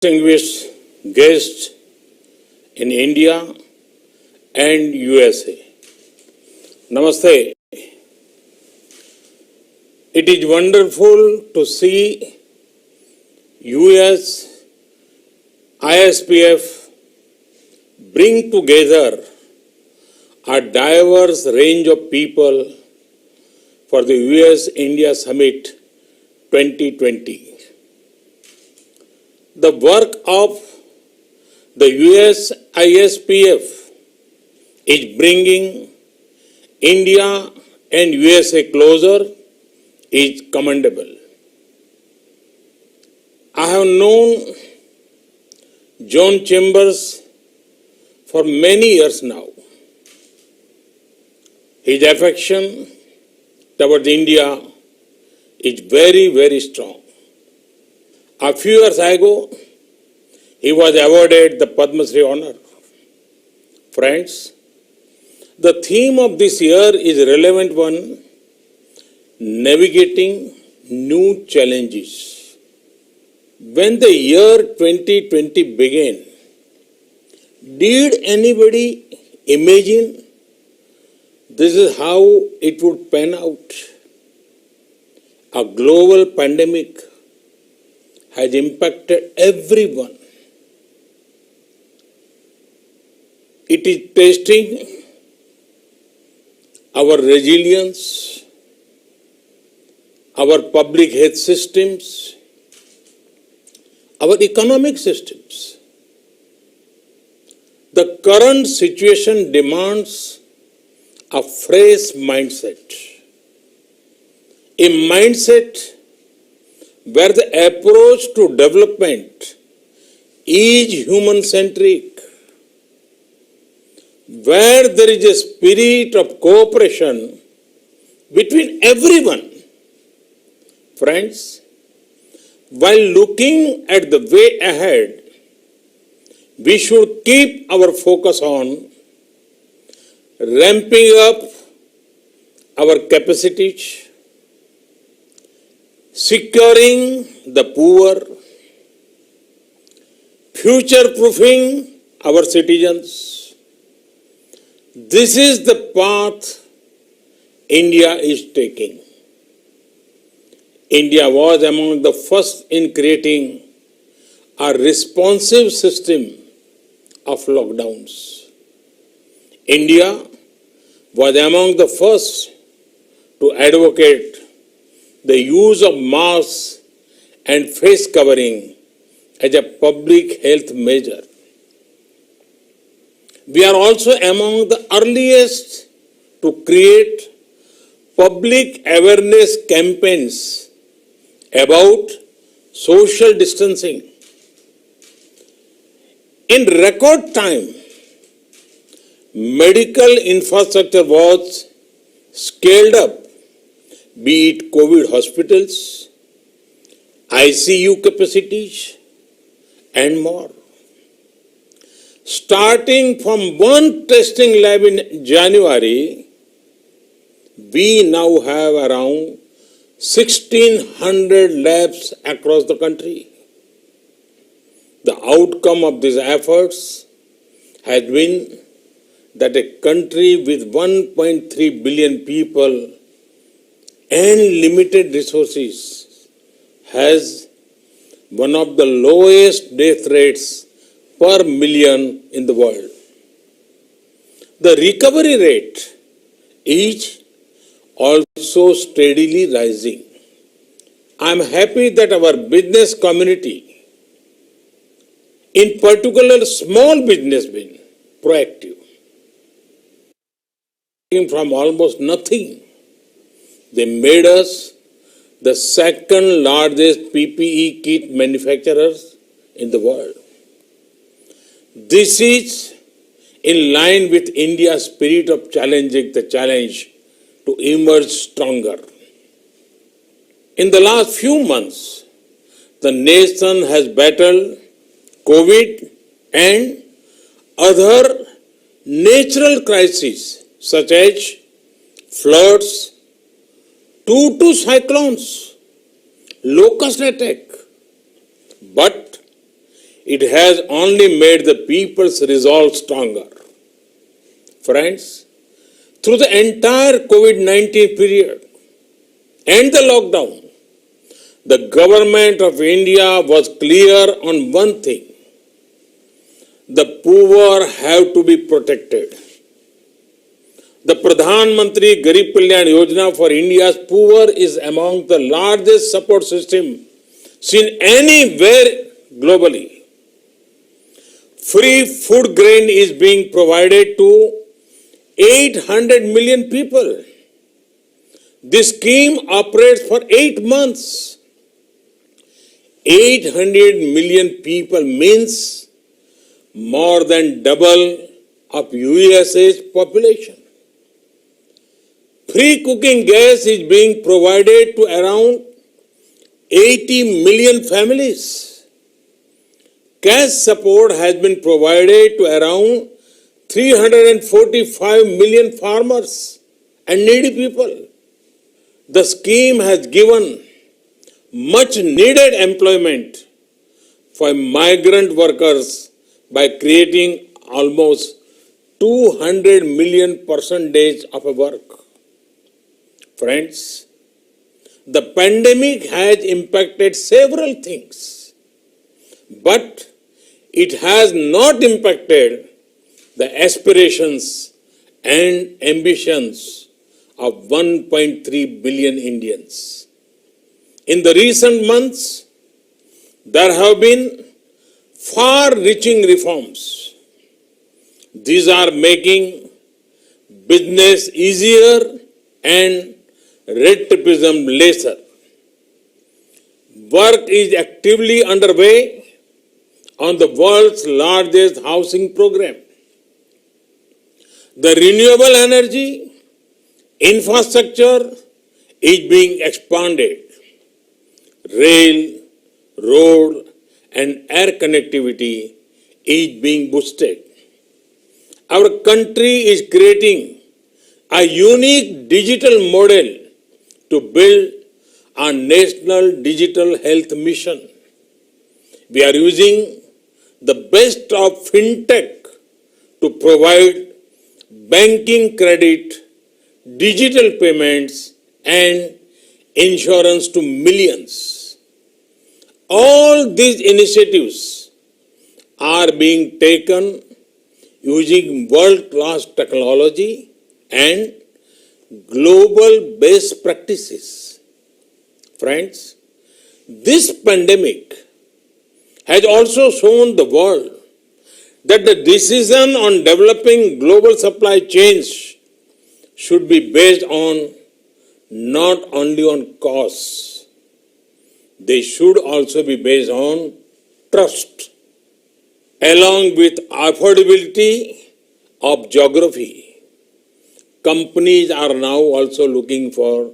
Distinguished guests in India and USA. Namaste. It is wonderful to see US ISPF bring together a diverse range of people for the US-India Summit 2020. The work of the US ISPF is bringing India and USA closer is commendable. I have known John Chambers for many years now. His affection towards India is very, very strong. A few years ago, he was awarded the Padma Shri honor. Friends, the theme of this year is a relevant one, navigating new challenges. When the year 2020 began, did anybody imagine this is how it would pan out? A global pandemic has impacted everyone. It is testing our resilience, our public health systems, our economic systems. The current situation demands a fresh mindset, a mindset where the approach to development is human-centric, where there is a spirit of cooperation between everyone. Friends, while looking at the way ahead, we should keep our focus on ramping up our capacities, securing the poor, future-proofing our citizens. This is the path India is taking. India was among the first in creating a responsive system of lockdowns. India was among the first to advocate the use of masks and face covering as a public health measure. We are also among the earliest to create public awareness campaigns about social distancing. In record time, medical infrastructure was scaled up, be it COVID hospitals, ICU capacities, and more. Starting from one testing lab in January, we now have around 1,600 labs across the country. The outcome of these efforts has been that a country with 1.3 billion people and limited resources has one of the lowest death rates per million in the world. The recovery rate is also steadily rising. I am happy that our business community, in particular small businessmen, proactive. From almost nothing, they made us the second largest PPE kit manufacturers in the world. This is in line with India's spirit of challenging the challenge to emerge stronger. In the last few months, the nation has battled COVID and other natural crises such as floods, two cyclones, locust attack. But it has only made the people's resolve stronger. Friends, through the entire COVID-19 period and the lockdown, the government of India was clear on one thing: the poor have to be protected. The Pradhan Mantri Garib Kalyan Yojana for India's poor is among the largest support system seen anywhere globally. Free food grain is being provided to 800 million people. This scheme operates for 8 months. 800 million people means more than double of USA's population. Free cooking gas is being provided to around 80 million families. Cash support has been provided to around 345 million farmers and needy people. The scheme has given much needed employment for migrant workers by creating almost 200 million percentage of work. Friends, the pandemic has impacted several things, but it has not impacted the aspirations and ambitions of 1.3 billion Indians. In the recent months, there have been far-reaching reforms. These are making business easier and red tapeism lesser. Work is actively underway on the world's largest housing program. The renewable energy infrastructure is being expanded. Rail, road, and air connectivity is being boosted. Our country is creating a unique digital model to build our national digital health mission. We are using the best of fintech to provide banking, credit, digital payments, and insurance to millions. All these initiatives are being taken using world-class technology and global best practices. Friends, this pandemic has also shown the world that the decision on developing global supply chains should be based on not only on costs, they should also be based on trust, along with affordability of geography. Companies are now also looking for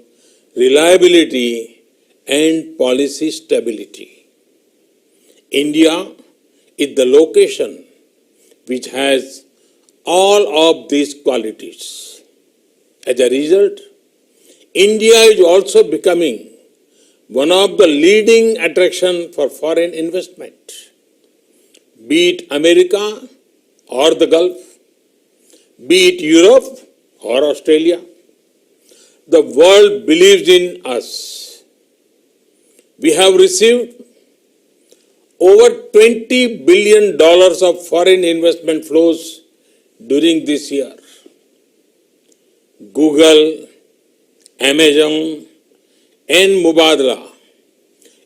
reliability and policy stability. India is the location which has all of these qualities. As a result, India is also becoming one of the leading attractions for foreign investment. Be it America or the Gulf, be it Europe or Australia, the world believes in us. We have received over $20 billion of foreign investment flows during this year. Google, Amazon, and Mubadala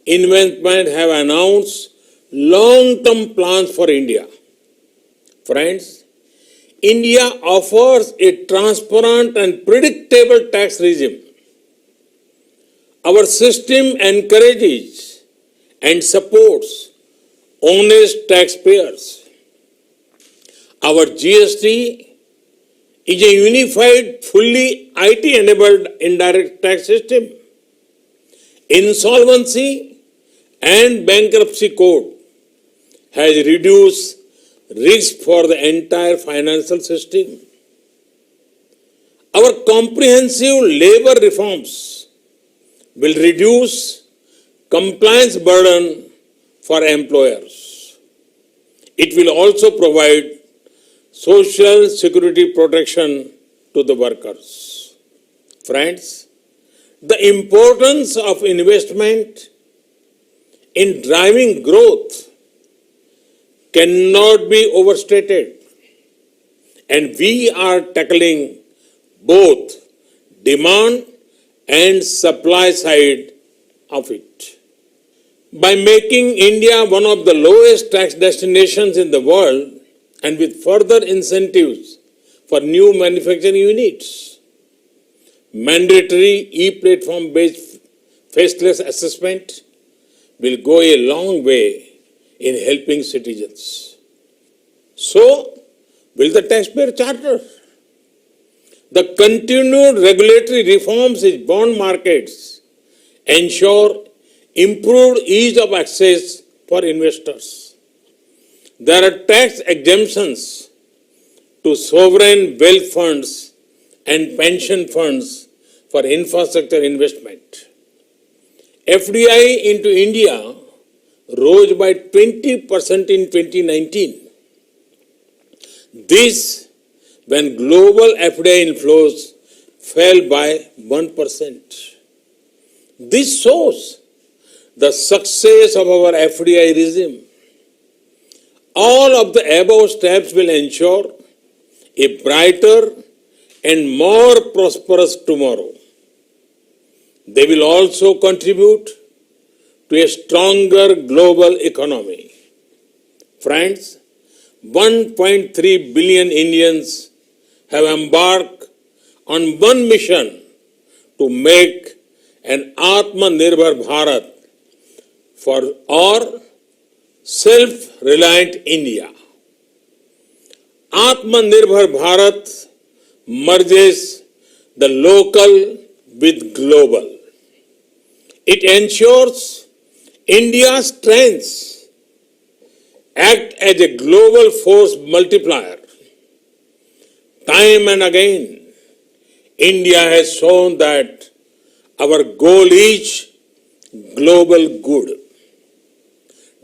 Investment have announced long-term plans for India. Friends, India offers a transparent and predictable tax regime. Our system encourages and supports honest taxpayers. Our GST is a unified, fully IT-enabled indirect tax system. Insolvency and bankruptcy code has reduced risk for the entire financial system. Our comprehensive labor reforms will reduce compliance burden for employers. It will also provide social security protection to the workers. Friends, the importance of investment in driving growth cannot be overstated, and we are tackling both demand and supply side of it. By making India one of the lowest tax destinations in the world and with further incentives for new manufacturing units, mandatory e-platform based faceless assessment will go a long way in helping citizens. So, will the taxpayer charter? The continued regulatory reforms in bond markets ensure improved ease of access for investors. There are tax exemptions to sovereign wealth funds and pension funds for infrastructure investment. FDI into India rose by 20% in 2019. This when global FDI inflows fell by 1%. This shows the success of our FDI regime. All of the above steps will ensure a brighter and more prosperous tomorrow. They will also contribute to a stronger global economy. Friends, 1.3 billion Indians have embarked on one mission to make an Atmanirbhar Bharat or self-reliant India. Atmanirbhar Bharat merges the local with global. It ensures India's strengths act as a global force multiplier. Time and again, India has shown that our goal is global good.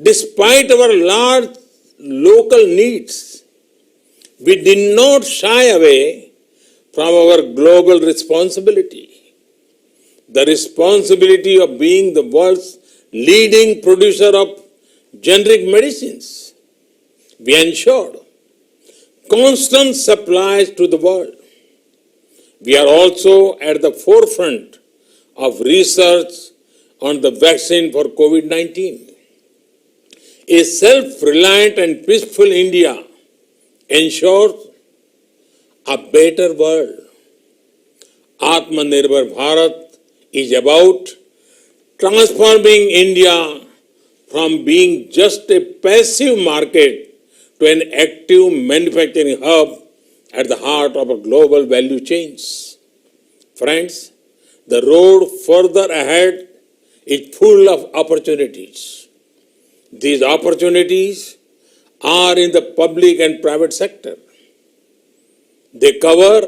Despite our large local needs, we did not shy away from our global responsibility. The responsibility of being the world's leading producer of generic medicines. We ensured constant supplies to the world. We are also at the forefront of research on the vaccine for COVID-19. A self-reliant and peaceful India ensures a better world. Atmanirbhar Bharat is about transforming India from being just a passive market to an active manufacturing hub at the heart of a global value chains. Friends, the road further ahead is full of opportunities. These opportunities are in the public and private sector. They cover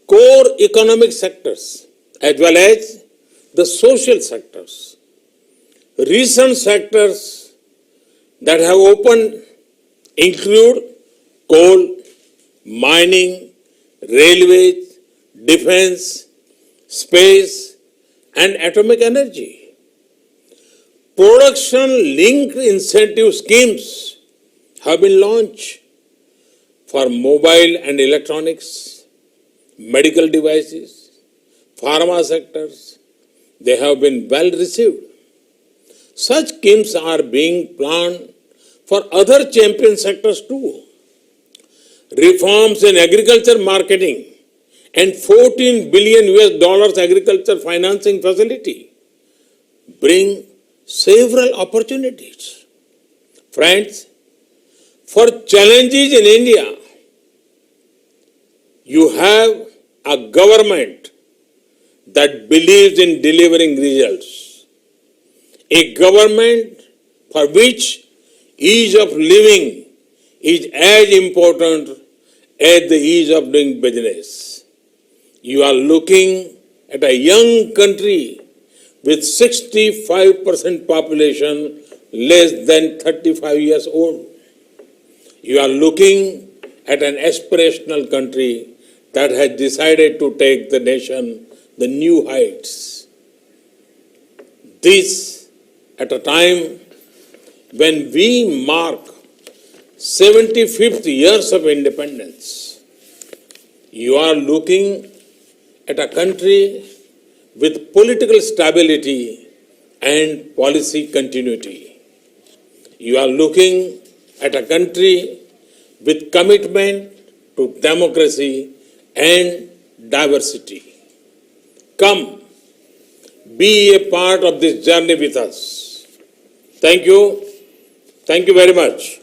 core economic sectors as well as the social sectors. Recent sectors that have opened include coal, mining, railways, defense, space, and atomic energy. Production-linked incentive schemes have been launched for mobile and electronics, medical devices, pharma sectors. They have been well received. Such schemes are being planned for other champion sectors too. Reforms in agriculture marketing and $14 billion agriculture financing facility bring several opportunities. Friends, for challenges in India, you have a government that believes in delivering results. A government for which ease of living is as important as the ease of doing business. You are looking at a young country with 65% population less than 35 years old. You are looking at an aspirational country that has decided to take the nation the new heights. This at a time when we mark 75th years of independence. You are looking at a country with political stability and policy continuity. You are looking at a country with commitment to democracy and diversity. Come, be a part of this journey with us. Thank you. Thank you very much.